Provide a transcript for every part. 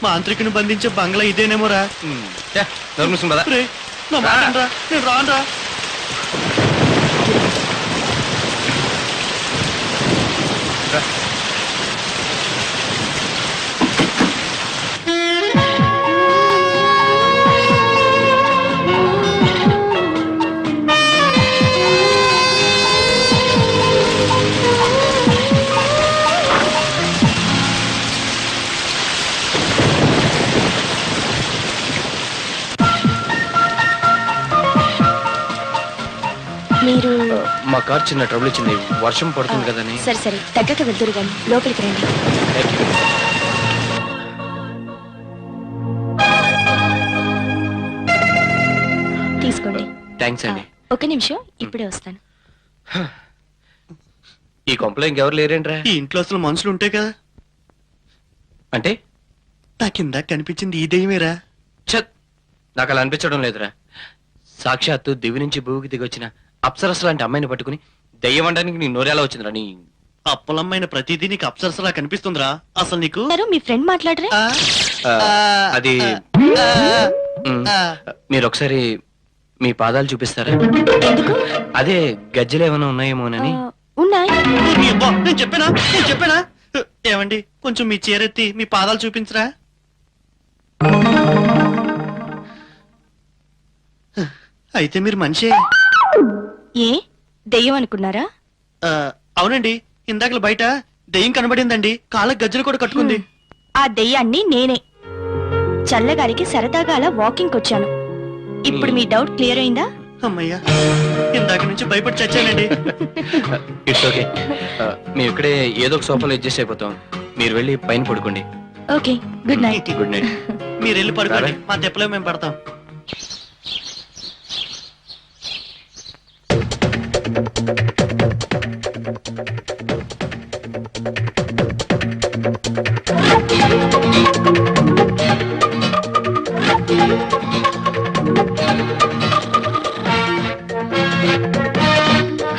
మాంత్రికుని బంధించే బంగ్లా ఇదేనేమోరా. రేయ్, నా మాట వినరా, నేను రానురా. మీరు మా కార్ చిన్న ట్రబుల్ ఇచ్చింది, వర్షం పడుతుంది కదని. సరే సరే, తగ్గక వెళ్తురు కానీ లోపలికి రండి. తీసుకోండి. థ్యాంక్స్ అండి. ఒక నిమిషం, ఇప్పుడే వస్తాను. ఈ కొంపలో ఇంకెవరు లేరేంట్రా? ఈ ఇంట్లో అసలు మనుషులు ఉంటాయి కదా. అంటే నా కింద కనిపించింది ఈ దెయ్యమేరా. ఛత్, నాకు అలా అనిపించడం లేదురా. సాక్షాత్తు దివి నుంచి భూమికి దిగొచ్చిన అప్సరస్ లాంటి అమ్మాయిని పట్టుకుని దెయ్యం అనడానికి నీ నోరేలా వచ్చిందిరా? నీ అప్పలమ్మైన ప్రతిదీ నీకు అప్సరసలా కనిపిస్తుందిరా. అసలు నీకు మీ ఫ్రెండ్ మాట్లాడరా? అది మీరు ఒకసారి మీ పాదాలు చూపిస్తారా? ఎందుకు? అదే గజ్జలు ఏమైనా ఉన్నాయేమోనని. ఉన్నాయి. నేను చెప్పానా? ఏమండి, కొంచెం మీ చీరెత్తి మీ పాదాలు చూపించరా. అయితే మీరు మనిషే. ఏ దెయ్యం అనుకున్నారా? అవునండి, ఇందాకలు బయట దెయ్యం కనబడిందండి. కాళ్ళకి గజ్జలు కూడా కట్టుకుంది. ఆ దెయ్యాన్ని నేనే. చల్లగారికి సరదాగా అలా వాకింగ్ వచ్చాను. ఇప్పుడు మీ డౌట్ క్లియర్ అయిందా? అమ్మయ్యా, ఇందాక నుంచి భయపడి చచ్చానండి. It's okay. మేము ఇక్కడే ఏదో ఒక సోఫాలో అడ్జస్ట్ అయిపోతాం. మీరు వెళ్ళి పైన పడుకోండి. Okay, good night. Good night. మీరు వెళ్ళి పడుకోండి, మా తెప్పలో మేము పడతాం.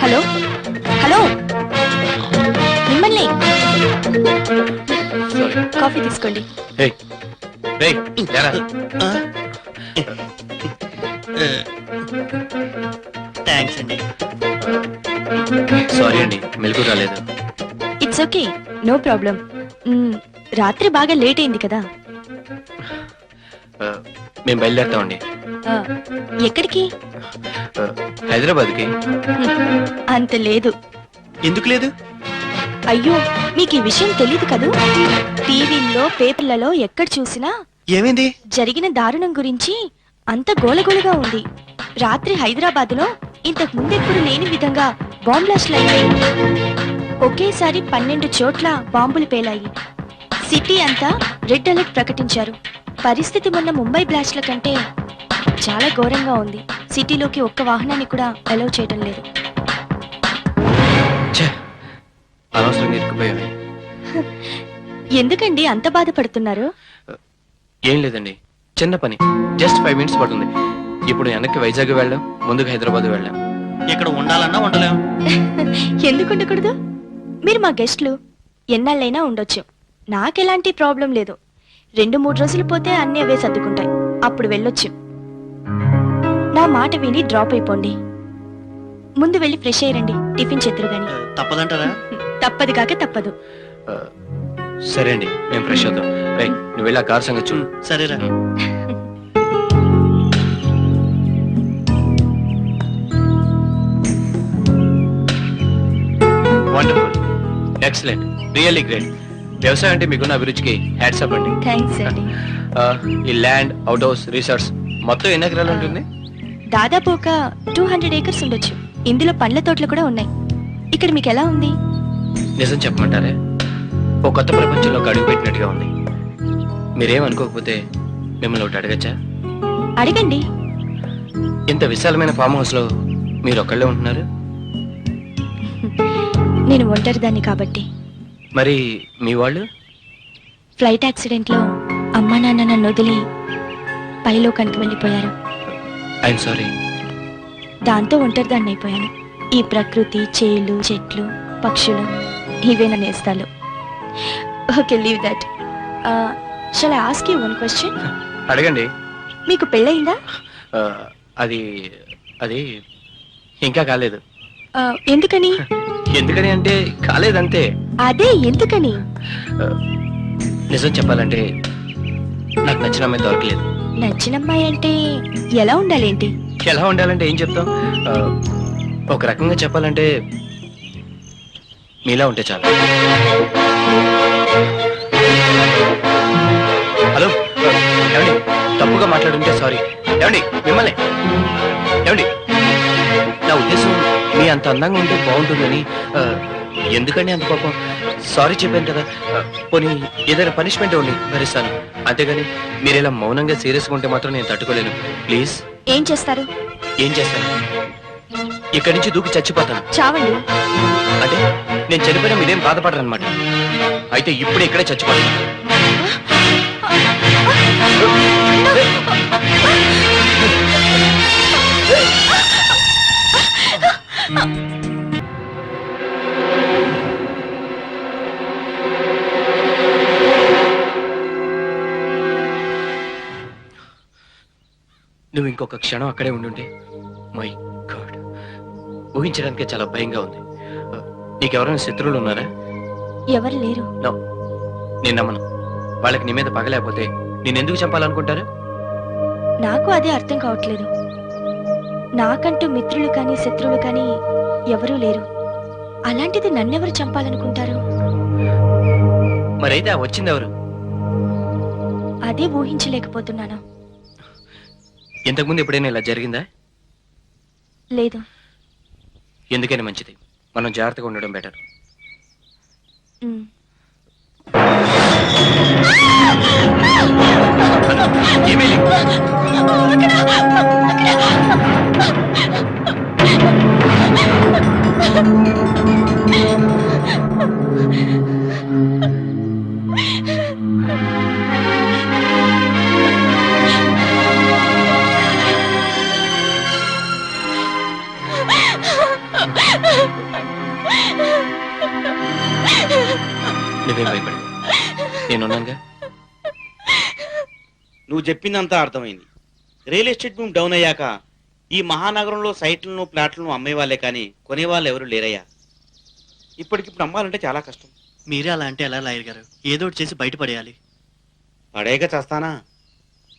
హలో హలో, మిమ్మల్ని. కాఫీ తీసుకోండి. థ్యాంక్స్ అండి. సారీ అండి, మెలకు రాలేదు. It's okay, no problem. రాత్రి బాగా లేట్ అయింది కదా. మేము బయలుదేరుతామండి. ఎక్కడికి? హైదరాబాద్కి. అంత లేదు. ఎందుకు లేదు? అయ్యో, మీకు ఈ విషయం తెలీదు కదూ. టీవీల్లో పేపర్లలో ఎక్కడ చూసినా ఏమైంది? జరిగిన దారుణం గురించి అంత గోలగోలగా ఉంది. రాత్రి హైదరాబాద్ లో ఇంతకు ముందెప్పుడు లేని విధంగా బాంబ్ బ్లాస్ట్లు అయ్యాయి. ఒకేసారి 12 చోట్ల బాంబులు పేలాయి. సిటీ అంతా రెడ్ అలర్ట్ ప్రకటించారు. పరిస్థితి మొన్న ముంబై బ్లాస్ట్ల కంటే చాలా ఘోరంగా ఉంది. సిటీలోకి ఒక్క వాహనాన్ని కూడా అలౌ చేయడం లేదు. అనవసరంగా ఇరుక్కుపోయామే. ఎందుకండి అంత బాధపడుతున్నారు? ఏం లేదండి, చిన్న పని, జస్ట్ 5 minutes పడుతుంది. ఇప్పుడు వెనక్కి వైజాగ్ వెళ్ళాం, ముందుకు హైదరాబాద్ వెళ్ళాం. ఇక్కడ ఉండాలన్నా ఉండలేం. ఎందుకు ఉండకూడదు? మీరు మా గెస్ట్లు, ఎన్నాళ్ళైనా ఉండొచ్చు. నాకెలాంటి ప్రాబ్లం లేదు. 2-3 రోజులు పోతే అన్ని అవే సర్దుకుంటాయి. అప్పుడు వెళ్ళొచ్చు. నా మాట విని డ్రాప్ అయిపోండి. ముందు వెళ్ళి ఫ్రెష్ అయ్యండి, టిఫిన్ చేతురు గాని. తప్పదంటారా? తప్పదు కాక తప్పదు. సరే అండి, మేము ఫ్రెష్ అవుతాం. నువ్వు వెళ్ళి ఆ కార్ సంగతి చూడు. సరేరా. Wonderful, excellent, really great. వ్యవసాయం అంటే మీకున్న అభిరుచికి హ్యాట్స్ అప్ అండి. థ్యాంక్స్ అండి. ఈ ల్యాండ్, అవుట్ హౌస్, రిసార్ట్స్ మొత్తం ఎన్ని ఎకరాలు ఉంటుంది? దాదాపు ఒక 200 acres ఉండొచ్చు. ఇందులో పండ్ల తోటలు కూడా ఉన్నాయి. ఇక్కడ మీకు ఎలా ఉంది? నిజం చెప్పమంటారే, ఓ కొత్త ప్రపంచంలోకి అడుగు పెట్టినట్టుగా ఉంది. మీరేమనుకోకపోతే మిమ్మల్ని ఒకటి అడగచ్చా? అడగండి. ఇంత విశాలమైన ఫామ్ హౌస్ లో మీరు ఒక్కళ్ళే ఉంటున్నారు? నేను ఒంటరిదాన్ని కాబట్టి. మరి మీ వాళ్ళు? ఫ్లైట్ యాక్సిడెంట్ లో అమ్మా నాన్న నన్ను వదిలి పైలోకానికి వెళ్ళిపోయారు. I'm sorry. దాంతో ఒంటరిదాన్ని అయిపోయాను. ఈ ప్రకృతి, చేలు, చెట్లు, పక్షులు ఇవే నా నేస్తాలు. Okay, leave that. Shall I ask you one question? అడగండి. మీకు పెళ్ళయిందా? ఆ, అది అది ఇంకా కాలేదు. ఎందుకని? ఎందుకని అంటే కాలేదంతే. అదే ఎందుకని? ఆ, నిజం చెప్పాలంటే నాకు నచ్చిన అమ్మాయి దొరకలేదు. నచ్చిన అమ్మాయి అంటే ఎలా ఉండాలేంటి? ఎలా ఉండాలంటే ఏం చెప్తాం? ఆ, ఒక రకంగా చెప్పాలంటే మీలా ఉంటే చాలు. హలో ఏమండి, తప్పుగా మాట్లాడుంటే సారీ. ఏమండి మిమ్మల్ని, ఏమండి నా ఉద్దేశం మీ అంత అందంగా ఉంటే బాగుంటుందని. ఎందుకండి అంత కోపం? సారీ చెప్పాను కదా. పోనీ ఏదైనా పనిష్మెంట్ ఉండి భరిస్తాను, అంతేగాని మీరు ఇలా మౌనంగా సీరియస్గా ఉంటే మాత్రం నేను తట్టుకోలేను. ప్లీజ్. ఏం చేస్తారు? ఏం చేస్తాను? ఇక్కడి నుంచి దూకి చచ్చిపోతాను. చావండి. అంటే నేను చనిపోయినా మీరేం బాధపడరు అనమాట. అయితే ఇప్పుడే ఇక్కడే చచ్చిపోతాను. నువ్వు ఇంకొక క్షణం అక్కడే ఉండుంటే, మై గాడ్, ఊహించడానికే చాలా భయంగా ఉంది. నీకెవరైనా శత్రువులు ఉన్నారా? ఎవరు లేరు. నో, నేను నమ్మను. వాళ్ళకి నీ మీద పగలేకపోతే నేనెందుకు చంపాలనుకుంటారు? నాకు అదే అర్థం కావట్లేదు. నాకంటూ మిత్రులు కానీ శత్రువులు కానీ ఎవరూ లేరు. అలాంటిది నన్నెవరు చంపాలనుకుంటారు? మరైతే ఆ వచ్చిందెవరు? అదే ఊహించలేకపోతున్నాను. ఇంతకుముందు ఎప్పుడైనా ఇలా జరిగిందా? లేదు. ఎందుకైనా మంచిది, మనం జాగ్రత్తగా ఉండడం బెటర్. ఉమ్. ఏమైంది? నువ్వేం భయపడు, నేనున్నాగా. నువ్వు చెప్పిందంతా అర్థమైంది. రియల్ ఎస్టేట్ భూమి డౌన్ అయ్యాక ఈ మహానగరంలో సైట్లను ప్లాట్లను అమ్మేవాళ్లే కానీ కొనేవాళ్ళు ఎవరు లేరయ్యా. ఇప్పటికిప్పుడు అమ్మాలంటే చాలా కష్టం. మీరే అలా అంటే ఎలా లాయర్ గారు? ఏదో ఒకటి చేసి బయటపడేయాలి. పడేగా చేస్తానా?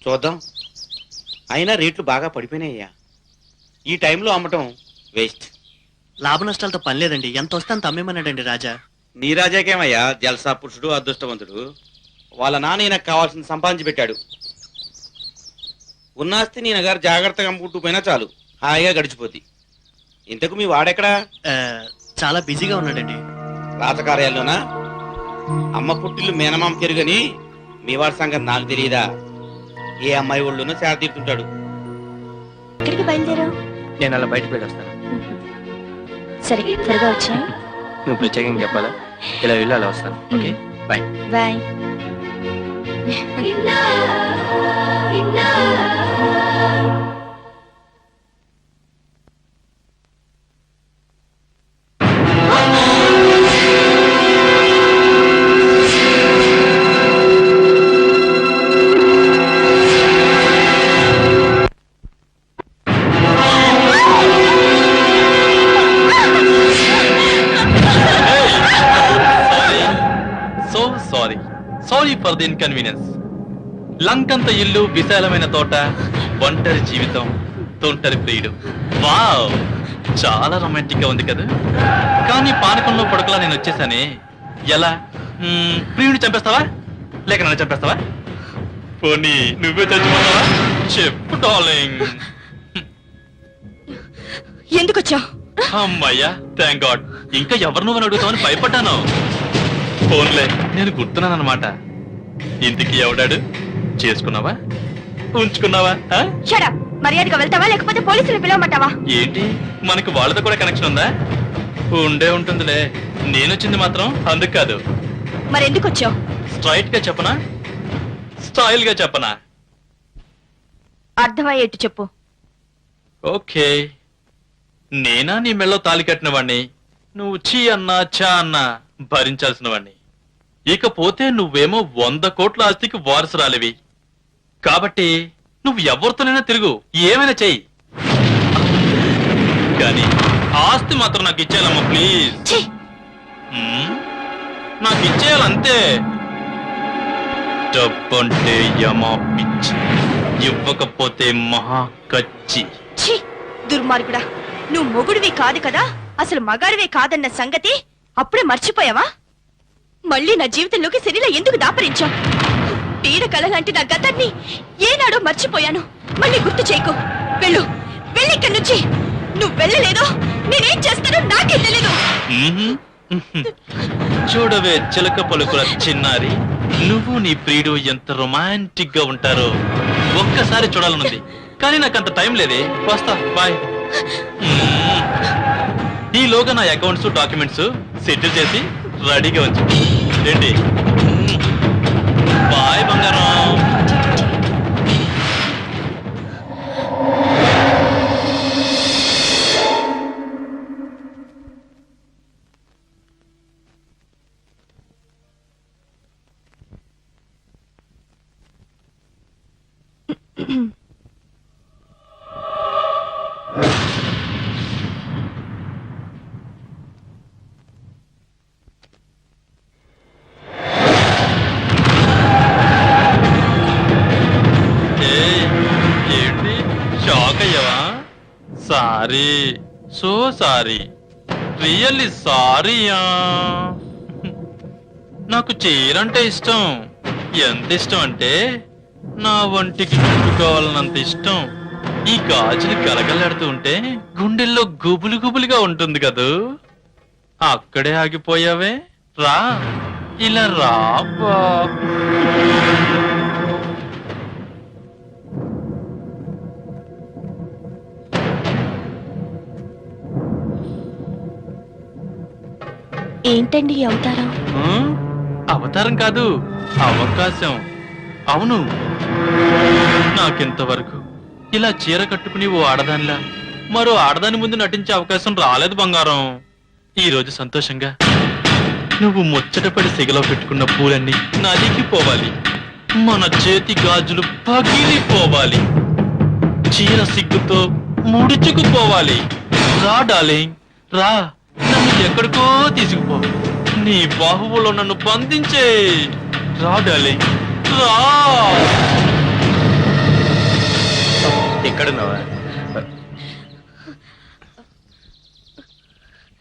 చూద్దాం. అయినా రేట్లు బాగా పడిపోయినాయ్యా. ఈ టైంలో అమ్మటం వేస్ట్. లాభ నష్టాలతో పని లేదండి. ఎంత వస్తే అంత అమ్మేమన్నాడండి రాజా. నీ రాజాకేమయ్యా, జల్సా పురుషుడు, అదృష్టవంతుడు. వాళ్ళ నాన్న ఈయనకు కావాల్సిన సంపాదించి పెట్టాడు. ఉన్నాస్తి నీ గారు జాగ్రత్తగా అమ్ముకుంటూ పోయినా చాలు, హాయిగా గడిచిపోద్ది. ఇంతకు మీ వాడెక్కడా? చాలా బిజీగా ఉన్నాడండి. రాతకార్యాల్లోనా? అమ్మ పుట్టిల్లు మేనమామ కెరుగని మీ వాడి సంగతి నాకు తెలియదా? ఏ అమ్మాయి ఒళ్ళునో సేద తీరుతుంటాడు. ఎక్కడికి బయలుదేరావు? నేను అలా బయటకు వెళ్ళొస్తాను. సరే, త్వరగా వచ్చాయి. నువ్వు ప్రత్యేకంగా చెప్పాలా? ఇలా వెళ్ళి అలా వస్తాను. Okay, bye. Bye. Sorry for the inconvenience. లంకంత ఇల్లు, విశాలమైన తోట, ఒంటరి జీవితం, తొంటరి ప్రియుడు. వావ్, చాలా రొమాంటిక్ గా ఉంది కదా. కానీ పానకంలో పడుకులా నేను వచ్చేసానే. ఎలా? ప్రియుడిని చంపేస్తావా లేక నన్ను చంపేస్తావా? పోనీ నువ్వే చచ్చిపోతావా? చెప్పు డార్లింగ్. ఎందుకు వచ్చావు? అమ్మయ్యా, థ్యాంక్ గాడ్. ఇంకా ఎవరు నువ్వు అడుగుతావని భయపడ్డాను. ఫోన్లే, నేను గుర్తున్నానమాట. ఇంటికి ఎవడాడు? చేసుకున్నావా, ఉంచుకున్నావా? Shut up. మర్యాదగా వెళ్తావా లేకపోతే పోలీసులు పిలవమంటావా? ఏంటి, మనకు వాళ్ళతో కూడా కనెక్షన్ ఉందా? ఉండే ఉంటుందిలే. నేనొచ్చింది మాత్రం అందుకు కాదు. మరి ఎందుకు వచ్చావు? స్ట్రైట్ గా చెప్పనా, స్టైల్ గా చెప్పనా? అర్థమయ్యేట్టు చెప్పు. ఓకే, నేనా నీ మెళ్ళో తాళి కట్టిన వాణ్ణి, నువ్వు చీ అన్నా చా అన్నా భరించాల్సిన వాణ్ణి. ఇకపోతే నువ్వేమో 100 కోట్ల ఆస్తికి వారసురాలివి. కాబట్టి నువ్వు ఎవరితోనైనా తిరుగు, ఏమైనా చెయ్యి. కానీ ఆస్తి మాత్రం నాకు ఇచ్చేయాలమ్మా ప్లీజ్. ఛీ! నాకు ఇచ్చేయాలంతే. డబ్బంటే యమా పిచ్చి, ఇవ్వకపోతే మహా కచ్చి. ఛీ! దుర్మార్గుడా, నువ్వు మొగుడివి కాదు కదా, అసలు మగాడివే కాదన్న సంగతి అప్పుడే మర్చిపోయావా? మళ్ళీ నా జీవితంలోకి శరీర ఎందుకు దాపరించావు? పీడ కళ లాంటి నా గతాన్ని ఏనాడో మర్చిపోయాను. మళ్ళీ గుర్తు చేయకు. వెళ్ళు, వెళ్ళి ఇక్కడి నుంచి. నువ్వు వెళ్ళలేదో నేనేం చేస్తానో నాకే తెలియదు. చూడవే చిలక పలుకుల చిన్నారి, నువ్వు నీ ప్రియుడు ఎంత రొమాంటిక్ గా ఉంటారో ఒక్కసారి చూడాలనుంది. కానీ నాకంత టైం లేదే. వస్తా, బాయ్. ఈలోగా నా అకౌంట్స్ డాక్యుమెంట్స్ సెటిల్ చేసి రెడీగా ఉంచు. ఏంటి? బాయ్ బంగారం. ఏంటి షాక్ అయ్యావా? సారీ, సో సారీ, రియల్లీ సారీయా. నాకు చీరంటే ఇష్టం. ఎంత ఇష్టం అంటే నా వంటికి చుట్టుకోవాలన్నంత ఇష్టం. ఈ గాజులు కలగలాడుతూ ఉంటే గుండెల్లో గుబులు గుబులుగా ఉంటుంది కదూ. అక్కడే ఆగిపోయావే, రా, ఇలా రా బా. ఏంటండి ఈ అవతారం? అవతారం కాదు, అవకాశం. అవును, నాకింతవరకు ఇలా చీర కట్టుకుని ఓ ఆడదానిలా మరో ఆడదాని ముందు నటించే అవకాశం రాలేదు బంగారం. ఈ రోజు సంతోషంగా నువ్వు ముచ్చటపడి సిగలో పెట్టుకున్న పూలన్నీ నలిగిపోవాలి, మన చేతి గాజులు పగిలిపోవాలి, చీర సిగ్గుతో ముడుచుకుపోవాలి. రా డార్లింగ్, రా, నన్ను ఎక్కడికో తీసుకుపో. నీ బాహువులో నన్ను బంధించే. రా డార్లింగ్, రా. ఎక్కడున్నావా?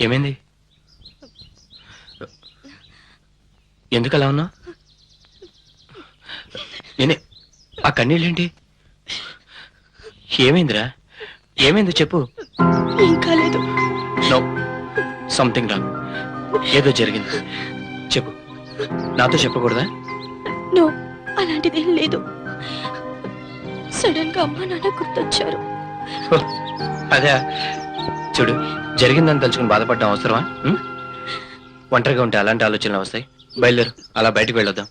ఏమైంది? ఎందుకు అలా ఉన్నావు? నేనే ఆ కన్నీళ్ళేంటి? ఏమైందిరా? ఏమైంది చెప్పు. ఏం కాలేదు. No, something wrong. ఏదో జరిగింది, చెప్పు. నాతో చెప్పకూడదా? నో, అలాంటిదేం లేదు. సడన్ గా అమ్మా నాన్న గుర్తొచ్చారు. హో, అదే. చూడు, జరిగిందని తలుచుకుని బాధపడడం అవసరమా? ఒంటరిగా ఉంటే అలాంటి ఆలోచనలు వస్తాయి. బయలుదేరు, అలా బయటకు వెళ్ళొద్దాం.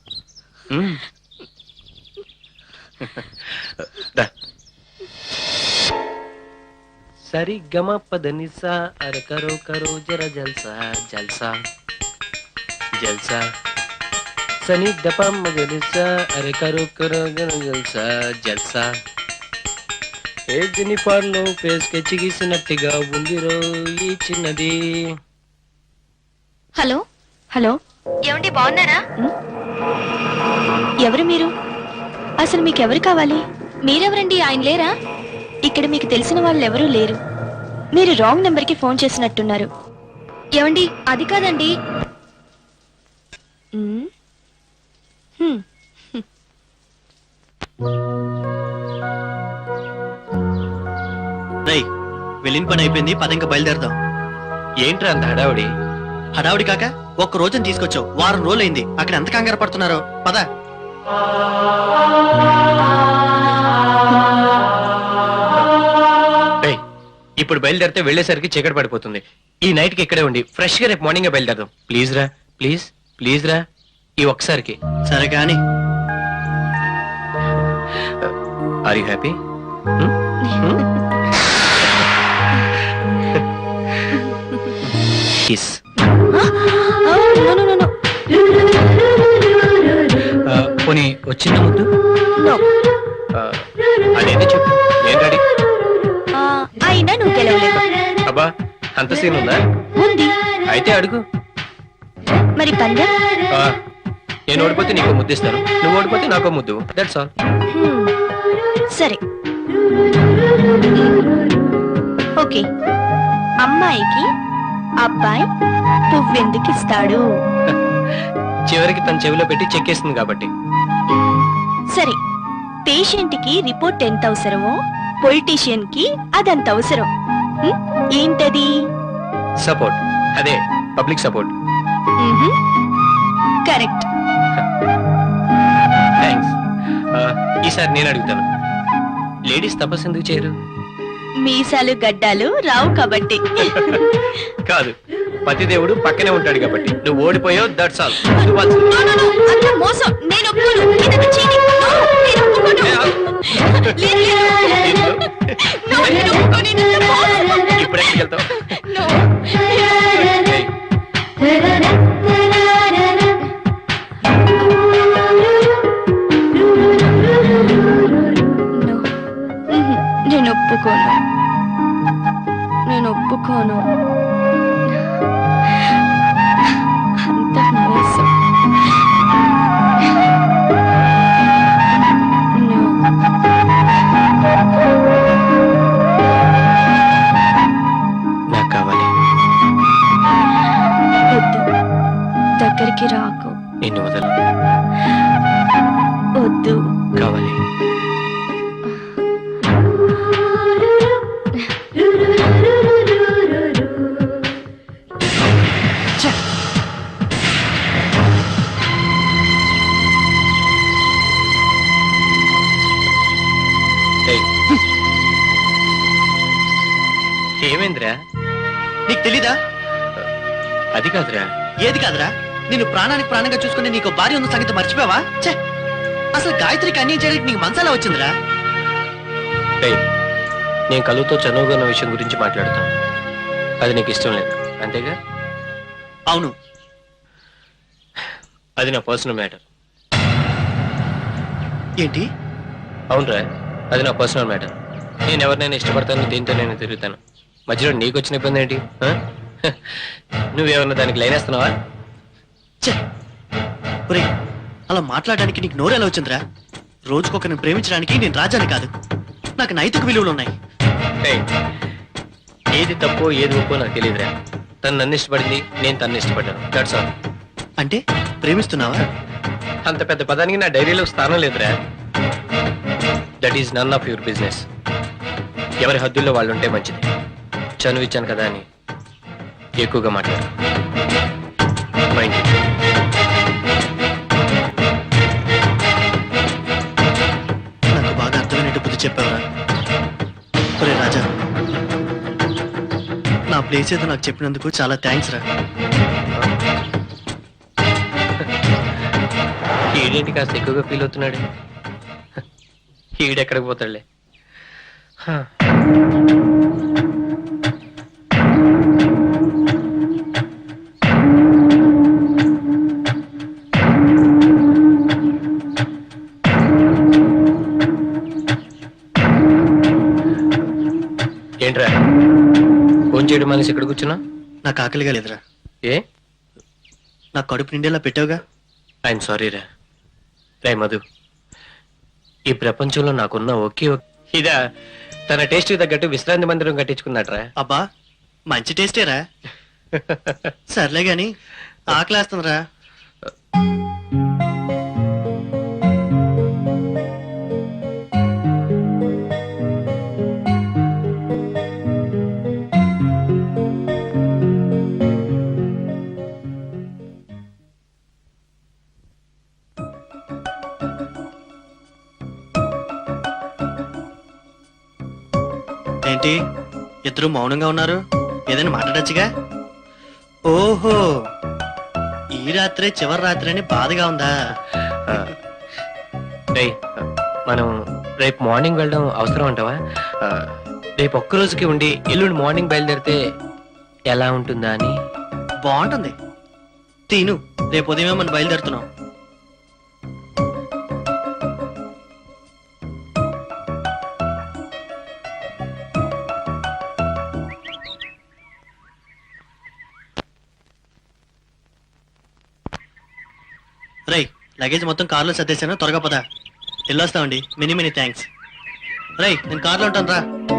సరి గమ పదనిసా అర కరో కరో జర జల్సా జల్సా జల్సా సని దప మగనిసా అరే కరో కరో జర జల్సా జల్సా. ఏ జనిఫార్లో ఫేస్కి చిగిసినట్టుగా ఉందిరో ఈ చిన్నది. హలో హలో, ఏమండి బాగున్నారా? ఎవరు మీరు? అసలు మీకెవరు కావాలి? మీరెవరండి? ఆయన లేరా? ఇక్కడ మీకు తెలిసిన వాళ్ళు ఎవరూ లేరు. మీరు రాంగ్ నెంబర్కి ఫోన్ చేసినట్టున్నారు. ఏమండి, అది కాదండి. రై, వెళ్ళిన పని అయిపోయింది, పద ఇంకా బయలుదేరదాం. ఏంట్రా అంత హడావుడి? హడావుడి కాక ఒక్క రోజుని తీసుకొచ్చావు, వారం రోజులైంది. అక్కడ ఎంత కంగారు పడుతున్నారో. పద. ఇప్పుడు బయలుదేరితే వెళ్ళేసరికి చీకటి పడిపోతుంది. ఈ నైట్ కి ఇక్కడే ఉండి ఫ్రెష్ గా రేపు మార్నింగ్ బయలుదేరదాం. ప్లీజ్ రా, ప్లీజ్ ప్లీజ్ రా, ఈ ఒక్కసారికి. సరే కానీ. Are you happy? Kiss. No. పోనీ వచ్చిన ముద్దు నో ఆ, అదేదో చెప్పు నేను రెడీ. అయినా నువ్వు గెలవలేవు. అబ్బా అంత సీన్ ఉందా? ఉంది. అయితే అడుగు. మరి పందెం? ఆ, నేను ఓడిపోతే నీకు ముద్దిస్తాను, నువ్వు ఓడిపోతే నాకో ముద్దు. That's all. సరే ఓకే. అమ్మాయికి అబ్బాయి పువ్వెందుకు ఇస్తాడు? చివరికి తన చెవిలో పెట్టి చెక్కేస్తుంది కాబట్టి. సరే, పేషెంట్ కి రిపోర్ట్ ఎంత అవసరమో పొలిటీషియన్ కి అదంత అవసరం. ఏంటది? సపోర్ట్. అదే పబ్లిక్ సపోర్ట్. కరెక్ట్. థ్యాంక్స్. ఈసారి నేను అడుగుతాను, లేడీస్ తపస్సు ఎందుకు చేయరు? మీసాలు గడ్డాలు రావు కాబట్టి. కాదు, పతిదేవుడు పక్కనే ఉంటాడు కాబట్టి. నువ్వు ఓడిపోయావు, that's all. No, no, no, అంతా మోసం. నేను ఒప్పుకోను. ఇదంతా cheating. No, నేను ఒప్పుకోను. లేదు, లేదు. No, నేను ఒప్పుకోను. ఇదంతా మోసం. ఇప్పుడు ఎక్కడికి వెళ్తావు? No. No. నేను ఒప్పుకోను. నేను ఒప్పుకోను. అంత మోసం. No. నాకు కావాలి. వద్దు, దగ్గరికి రాకు. నిన్ను వదలు. వద్దు. కావాలి. ఏయ్. ఏమైందిరా? నీకు తెలీదా? అది కాదురా. ఏది కాదురా? నేను ప్రాణానికి ప్రాణంగా చూసుకుని నీకు భార్య ఉన్న సంగతి మర్చిపోవా? ఛే! అసలు గాయత్రికి అన్యాయం చేయడానికి నీకు మనసాలా వచ్చిందిరా? ఏయ్, నేను కలువుతో చనువుగా ఉన్న విషయం గురించి మాట్లాడతాను. అది నీకు ఇష్టం లేదు అంతేగా? అవును. అది నా పర్సనల్ మ్యాటర్. ఏంటి? అవునరా, అది నా పర్సనల్ మ్యాటర్. నేను ఎవరినైనా ఇష్టపడతాను, దేంతో నేను తిరుగుతాను. మధ్యలో నీకు వచ్చిన ఇబ్బంది ఏంటి? నువ్వేమన్నా దానికి లైన్ వేస్తున్నావా? ఛే! ఒరేయ్, అలా మాట్లాడడానికి నీకు నోరెలా వచ్చిందిరా? రోజుకొకరిని ప్రేమించడానికి నేను రాజాని కాదు, నాకు నైతిక విలువలు ఉన్నాయి. ఏయ్, ఏది తప్పో ఏది ఒప్పో నాకు తెలియదురా. తను నన్ను ఇష్టపడింది, నేను తన్ను ఇష్టపడ్డాను. That's all. అంటే ప్రేమిస్తున్నావా? అంత పెద్ద పదానికి నా డైరీలో స్థానం లేదురా. That is none of your business. ఎవరి హద్దుల్లో వాళ్ళు ఉంటే మంచిది. చనువు ఇచ్చాను కదా అని ఎక్కువగా మాట్లాడు. Mind you. నాకు బాగా అర్థమైనట్టు బుద్ధి చెప్పావురా. ఒరే రాజా, నా ప్లేస్ ఏదో నాకు చెప్పినందుకు చాలా థ్యాంక్స్ రా. ఈడేంటి కాస్త ఎక్కువగా ఫీల్ అవుతున్నాడు? ఈడెక్కడికి పోతాడులే. ఏంట్రా ఫోన్ చేయడం మనిషి ఇక్కడ కూర్చున్నా? నాకు ఆకలిగా లేదురా. ఏ? నా కడుపు నిండేలా పెట్టావుగా. ఐఎమ్ సారీ రా. రే మధు, ఈ ప్రపంచంలో నాకున్న ఒకే ఇదా తన టేస్ట్ తగ్గట్టు విశ్రాంతి మందిరం కట్టించుకున్నాడ్రా. అబ్బా, మంచి టేస్టేరా. సర్లే గాని ఆకలేస్తుందిరా. ఏంటి ఇద్దరు మౌనంగా ఉన్నారు? ఏదైనా మాట్లాడచ్చుగా. ఓహో, ఈ రాత్రే చివరి రాత్రి అని బాధగా ఉందా? రేయ్, మనం రేపు మార్నింగ్ వెళ్ళడం అవసరం అంటావా? రేపు ఒక్కరోజుకి ఉండి ఎల్లుండి మార్నింగ్ బయలుదేరితే ఎలా ఉంటుందా అని. బాగుంటుంది. తీను, రేపు ఉదయమే మనం బయలుదేరుతున్నాం. లగేజ్ మొత్తం కార్లో సర్దేశాను, త్వరగా పదా. వెళ్ళొస్తామండి. Many many thanks. రై, నేను కార్లో ఉంటాను రా.